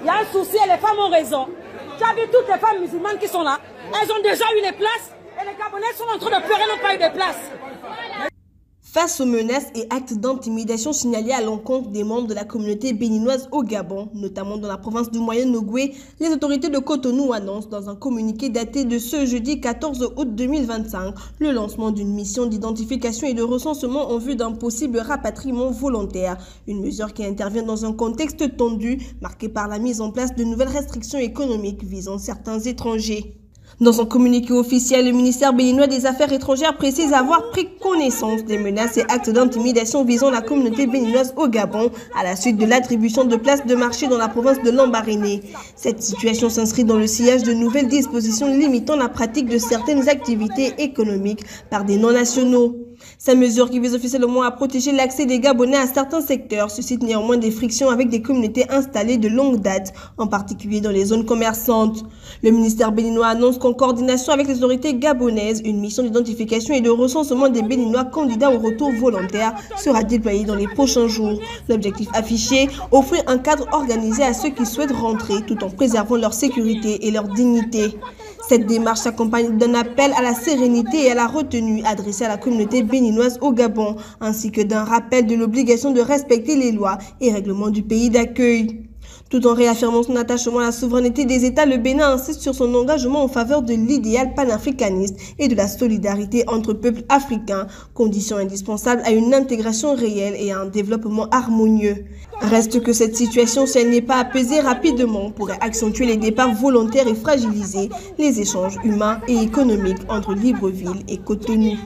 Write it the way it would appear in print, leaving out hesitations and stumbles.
Il y a un souci et les femmes ont raison. Tu as vu toutes les femmes musulmanes qui sont là. Elles ont déjà eu les places et les Gabonais sont en train de pleurer, n'ont pas eu de place. Face aux menaces et actes d'intimidation signalés à l'encontre des membres de la communauté béninoise au Gabon, notamment dans la province du Moyen-Ogooué, les autorités de Cotonou annoncent dans un communiqué daté de ce jeudi 14 août 2025 le lancement d'une mission d'identification et de recensement en vue d'un possible rapatriement volontaire. Une mesure qui intervient dans un contexte tendu, marqué par la mise en place de nouvelles restrictions économiques visant certains étrangers. Dans un communiqué officiel, le ministère béninois des Affaires étrangères précise avoir pris connaissance des menaces et actes d'intimidation visant la communauté béninoise au Gabon à la suite de l'attribution de places de marché dans la province de Lambaréné. Cette situation s'inscrit dans le sillage de nouvelles dispositions limitant la pratique de certaines activités économiques par des non-nationaux. Sa mesure qui vise officiellement à protéger l'accès des Gabonais à certains secteurs suscite néanmoins des frictions avec des communautés installées de longue date, en particulier dans les zones commerçantes. Le ministère béninois annonce qu'en coordination avec les autorités gabonaises, une mission d'identification et de recensement des Béninois candidats au retour volontaire sera déployée dans les prochains jours. L'objectif affiché, offrir un cadre organisé à ceux qui souhaitent rentrer tout en préservant leur sécurité et leur dignité. Cette démarche s'accompagne d'un appel à la sérénité et à la retenue adressé à la communauté béninoise au Gabon, ainsi que d'un rappel de l'obligation de respecter les lois et règlements du pays d'accueil. Tout en réaffirmant son attachement à la souveraineté des États, le Bénin insiste sur son engagement en faveur de l'idéal panafricaniste et de la solidarité entre peuples africains, condition indispensable à une intégration réelle et à un développement harmonieux. Reste que cette situation, si elle n'est pas apaisée rapidement, pourrait accentuer les départs volontaires et fragiliser les échanges humains et économiques entre Libreville et Cotonou.